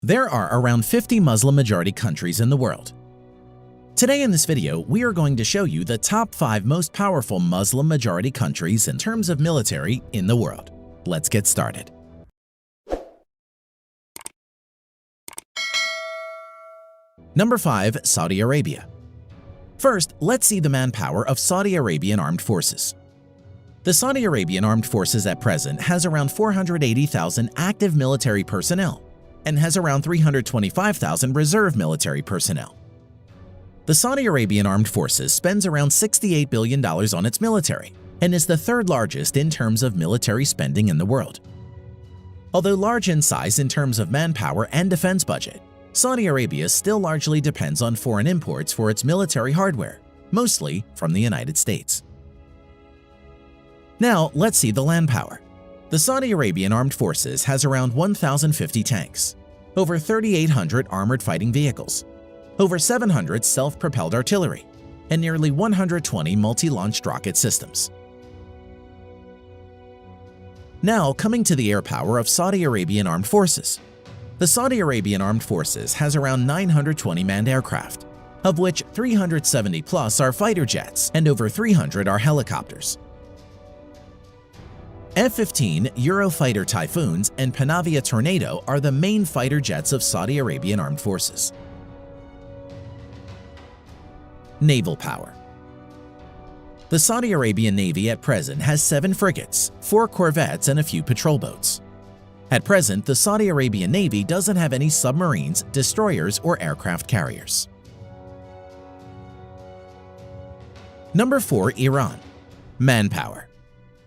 There are around 50 Muslim-majority countries in the world. Today in this video, we are going to show you the top 5 most powerful Muslim-majority countries in terms of military in the world. Let's get started. Number 5. Saudi Arabia. First, let's see the manpower of Saudi Arabian Armed Forces. The Saudi Arabian Armed Forces at present has around 480,000 active military personnel and has around 325,000 reserve military personnel. The Saudi Arabian Armed Forces spends around $68 billion on its military and is the third largest in terms of military spending in the world. Although large in size in terms of manpower and defense budget, Saudi Arabia still largely depends on foreign imports for its military hardware, mostly from the United States. Now, let's see the land power. The Saudi Arabian Armed Forces has around 1,050 tanks, over 3,800 armored fighting vehicles, over 700 self-propelled artillery, and nearly 120 multi-launched rocket systems. Now, coming to the air power of Saudi Arabian Armed Forces. The Saudi Arabian Armed Forces has around 920 manned aircraft, of which 370 plus are fighter jets and over 300 are helicopters. F-15 Eurofighter Typhoons and Panavia Tornado are the main fighter jets of Saudi Arabian Armed Forces. Naval power. The Saudi Arabian Navy at present has 7 frigates, 4 corvettes, and a few patrol boats. At present, the Saudi Arabian Navy doesn't have any submarines, destroyers, or aircraft carriers. Number 4. Iran. Manpower.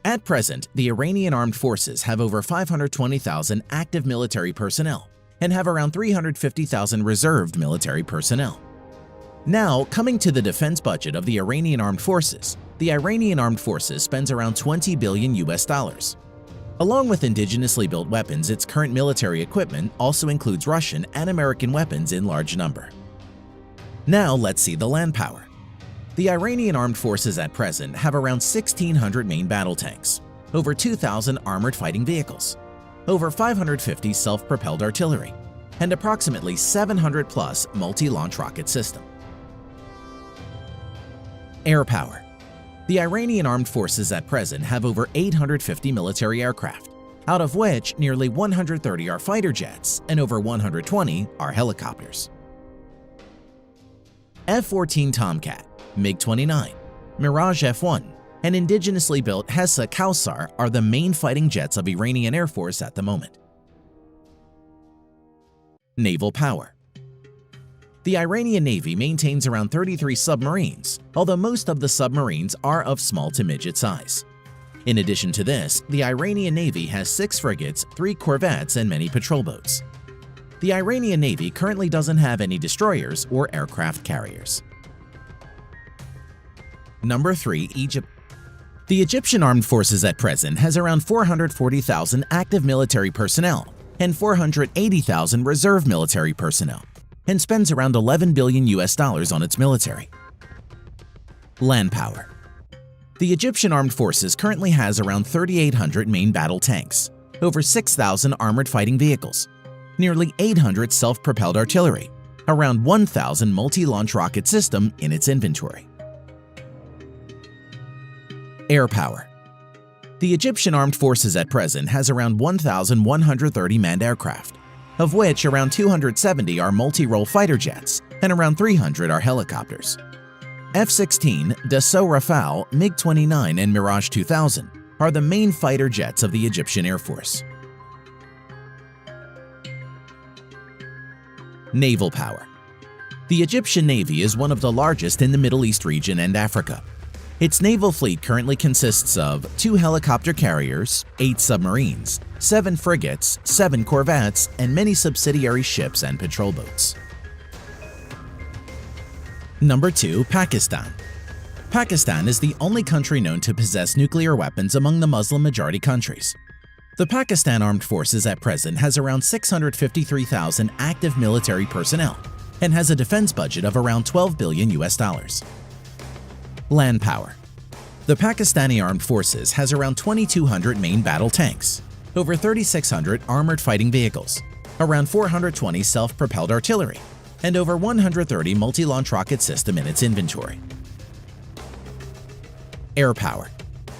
At present, the Iranian Armed Forces have over 520,000 active military personnel and have around 350,000 reserved military personnel. Now, coming to the defense budget of the Iranian Armed Forces, the Iranian Armed Forces spends around $20 billion. Along with indigenously built weapons, its current military equipment also includes Russian and American weapons in large number. Now, let's see the land power. The Iranian Armed Forces at present have around 1,600 main battle tanks, over 2,000 armored fighting vehicles, over 550 self-propelled artillery, and approximately 700 plus multi-launch rocket system. Air power. The Iranian Armed Forces at present have over 850 military aircraft, out of which nearly 130 are fighter jets and over 120 are helicopters. F-14 Tomcat, MiG-29, Mirage F-1, and indigenously built Hessa Kausar are the main fighting jets of Iranian Air Force at the moment. Naval power. The Iranian Navy maintains around 33 submarines, although most of the submarines are of small to midget size. In addition to this, the Iranian Navy has 6 frigates, 3 corvettes, and many patrol boats. The Iranian Navy currently doesn't have any destroyers or aircraft carriers. Number 3. Egypt. The Egyptian Armed Forces at present has around 440,000 active military personnel and 480,000 reserve military personnel, and spends around $11 billion on its military. Land power. The Egyptian Armed Forces currently has around 3,800 main battle tanks, over 6,000 armored fighting vehicles, nearly 800 self-propelled artillery, around 1,000 multi-launch rocket system in its inventory. Air power. The Egyptian Armed Forces at present has around 1,130 manned aircraft, of which around 270 are multi-role fighter jets and around 300 are helicopters. F-16, Dassault Rafale, MiG-29, and Mirage 2000 are the main fighter jets of the Egyptian Air Force. Naval power. The Egyptian Navy is one of the largest in the Middle East region and Africa. Its naval fleet currently consists of 2 helicopter carriers, 8 submarines, 7 frigates, 7 corvettes, and many subsidiary ships and patrol boats. Number 2. Pakistan. Pakistan is the only country known to possess nuclear weapons among the Muslim-majority countries. The Pakistan Armed Forces at present has around 653,000 active military personnel and has a defense budget of around $12 billion. Land power. The Pakistani Armed Forces has around 2,200 main battle tanks, over 3,600 armored fighting vehicles, around 420 self-propelled artillery, and over 130 multi-launch rocket system in its inventory. Air power.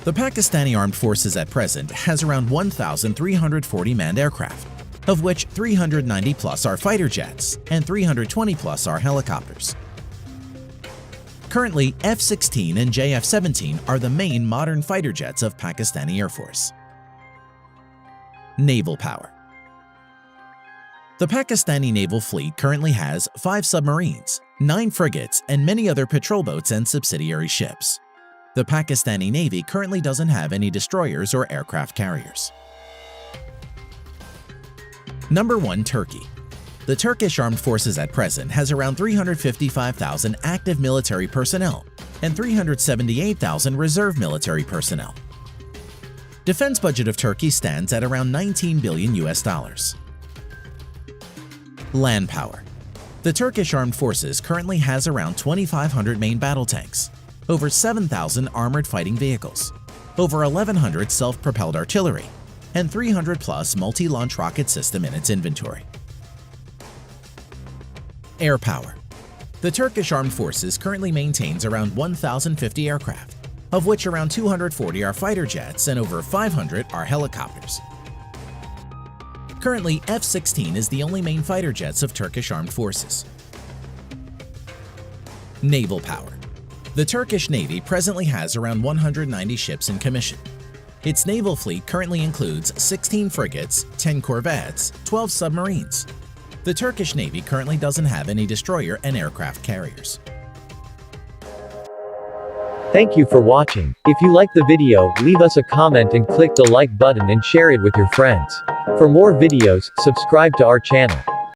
The Pakistani Armed Forces at present has around 1,340 manned aircraft, of which 390 plus are fighter jets and 320 plus are helicopters. Currently, F-16 and JF-17 are the main modern fighter jets of Pakistani Air Force. Naval power. The Pakistani naval fleet currently has 5 submarines, 9 frigates, and many other patrol boats and subsidiary ships. The Pakistani Navy currently doesn't have any destroyers or aircraft carriers. Number 1. Turkey. The Turkish Armed Forces at present has around 355,000 active military personnel and 378,000 reserve military personnel. Defense budget of Turkey stands at around $19 billion. Land power. The Turkish Armed Forces currently has around 2,500 main battle tanks, over 7,000 armored fighting vehicles, over 1,100 self-propelled artillery, and 300 plus multi-launch rocket system in its inventory. Air power. The Turkish Armed Forces currently maintains around 1,050 aircraft, of which around 240 are fighter jets and over 500 are helicopters. Currently, F-16 is the only main fighter jets of Turkish Armed Forces. Naval power. The Turkish Navy presently has around 190 ships in commission. Its naval fleet currently includes 16 frigates, 10 corvettes, 12 submarines. The Turkish Navy currently doesn't have any destroyer and aircraft carriers. Thank you for watching. If you like the video, leave us a comment and click the like button and share it with your friends. For more videos, subscribe to our channel.